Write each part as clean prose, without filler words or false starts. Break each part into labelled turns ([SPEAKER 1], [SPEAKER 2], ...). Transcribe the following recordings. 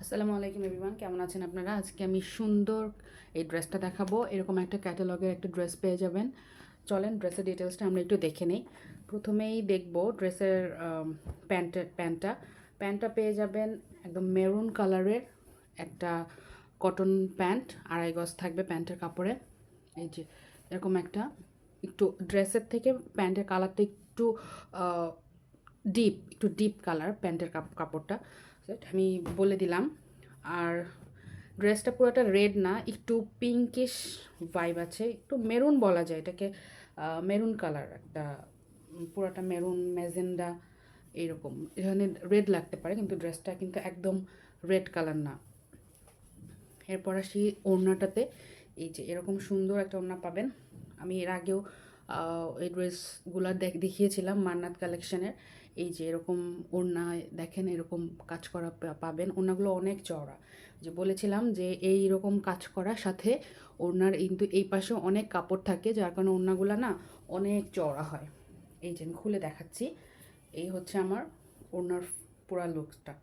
[SPEAKER 1] আসসালামু আলাইকুম এভরিওয়ান, কেমন আছেন আপনারা? আজকে আমি সুন্দর এই ড্রেসটা দেখাবো। এরকম একটা ক্যাটালগের একটা ড্রেস পেয়ে যাবেন। চলেন ড্রেসের ডিটেলসটা আমরা একটু দেখে নিই। প্রথমেই দেখব ড্রেসের প্যান্টটা পেয়ে যাবেন একদম মেরুন কালারের একটা কটন প্যান্ট, 2.5 গজ থাকবে প্যান্টের কাপড়ে। এই যে এরকম একটা একটু ড্রেসের থেকে প্যান্টের কালারটা একটু ডিপ কালার প্যান্টের কাপড়টা আমি বলে দিলাম। আর ড্রেসটা পুরোটা রেড না, একটু পিঙ্কিশ ভাইব আছে, একটু মেরুন বলা যায় এটাকে। মেরুন কালার একটা, পুরোটা মেরুন ম্যাজেন্ডা এইরকম। এখানে রেড লাগতে পারে কিন্তু ড্রেসটা কিন্তু একদম রেড কালার না। এরপর আসি ওড়নাটাতে। এই যে এরকম সুন্দর একটা ওড়না পাবেন। আমি এর আগেও এই ড্রেসগুলো দেখিয়েছিলাম মান্নাত কালেকশনের। এই যে এরকম ওড়না দেখেন, এরকম কাজ করা পাবেন। ওড়নাগুলো অনেক চওড়া, যে বলেছিলাম যে এই রকম কাজ করার সাথে ওড়নার কিন্তু এই পাশেও অনেক কাপড় থাকে, যার কারণে ওড়নাগুলো না অনেক চওড়া হয়। এই যে আমি খুলে দেখাচ্ছি, এই হচ্ছে আমার ওড়নার পুরা লুকসটা।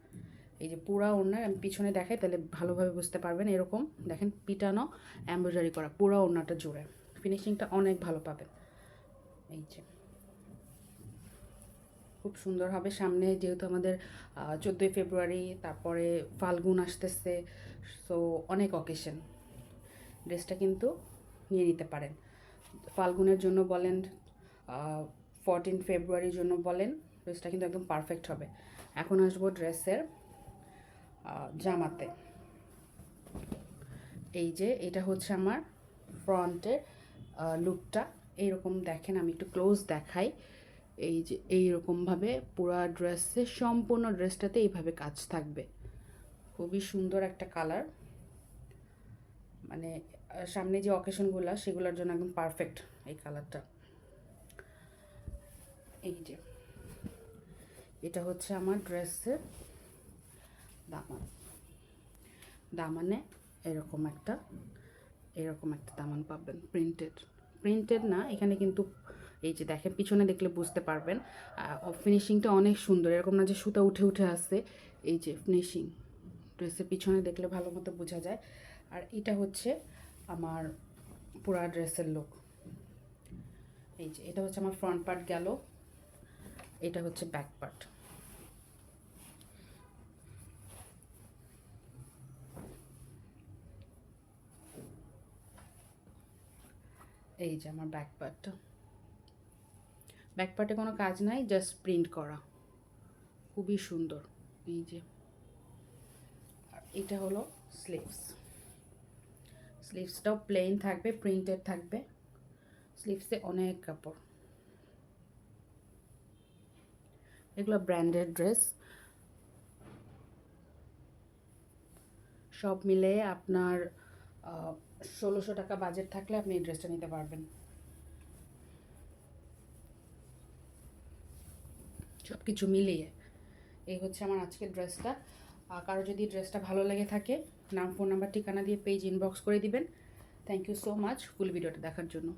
[SPEAKER 1] এই যে পুরা ওড়না আমি পিছনে দেখাই তাহলে ভালোভাবে বুঝতে পারবেন। এরকম দেখেন পিটানো এমব্রয়ডারি করা পুরা ওড়নাটা জুড়ে, ফিনিশিংটা অনেক ভালো পাবেন। এই যে খুব সুন্দর হবে। সামনে যেহেতু আমাদের 14ই ফেব্রুয়ারি, তারপরে ফাল্গুন আসতেছে, সো অনেক অকেশন। ড্রেসটা কিন্তু নিয়ে নিতে পারেন ফাল্গুনের জন্য বলেন, 14 ফেব্রুয়ারির জন্য বলেন, ড্রেসটা কিন্তু একদম পারফেক্ট হবে। এখন আসবো ড্রেসের জামাতে। এই যে এটা হচ্ছে আমার ফ্রন্টের লুকটা। এইরকম দেখেন, আমি একটু ক্লোজ দেখাই। এই যে এইরকমভাবে পুরা ড্রেসে, সম্পূর্ণ ড্রেসটাতে এইভাবে কাজ থাকবে। খুবই সুন্দর একটা কালার, মানে সামনে যে অকেশনগুলো সেগুলোর জন্য একদম পারফেক্ট এই কালারটা। এই যে এটা হচ্ছে আমার ড্রেসের দামান। দামানে এরকম একটা দামান পাবেন, প্রিন্টেড না এখানে কিন্তু। এই যে দেখেন পিছনে দেখলে বুঝতে পারবেন ফিনিশিংটা অনেক সুন্দর, এরকম না যে সুতা উঠে উঠে আসছে। এই যে ফিনিশিং ড্রেসের পিছনে দেখলে ভালো মতো বোঝা যায়। আর এটা হচ্ছে আমার পুরা ড্রেসের লুক। এই যে এটা হচ্ছে আমার ফ্রন্ট পার্ট গেল, এটা হচ্ছে ব্যাক পার্ট। এই যে আমার ব্যাক পার্টে কোনো কাজ নাই, জাস্ট প্রিন্ট করা, খুবই সুন্দর। এই যে আর এটা হলো স্লিভসটাও প্লেন থাকবে, প্রিন্টেড থাকবে। স্লিভসে অনেক কাপড়, এগুলো ব্র্যান্ডেড ড্রেস। সব মিলে আপনার 1600 টাকা বাজেট থাকলে আপনি এই ড্রেসটা নিতে পারবেন। সব কিছু মিলিয়ে এই হচ্ছে আমার আজকের ড্রেসটা। কারো যদি ড্রেসটা ভালো লেগে থাকে, নাম, ফোন নাম্বার, ঠিকানা দিয়ে পেজ ইনবক্স করে দিবেন। থ্যাংক ইউ সো মাচ ফুল ভিডিওটা দেখার জন্য।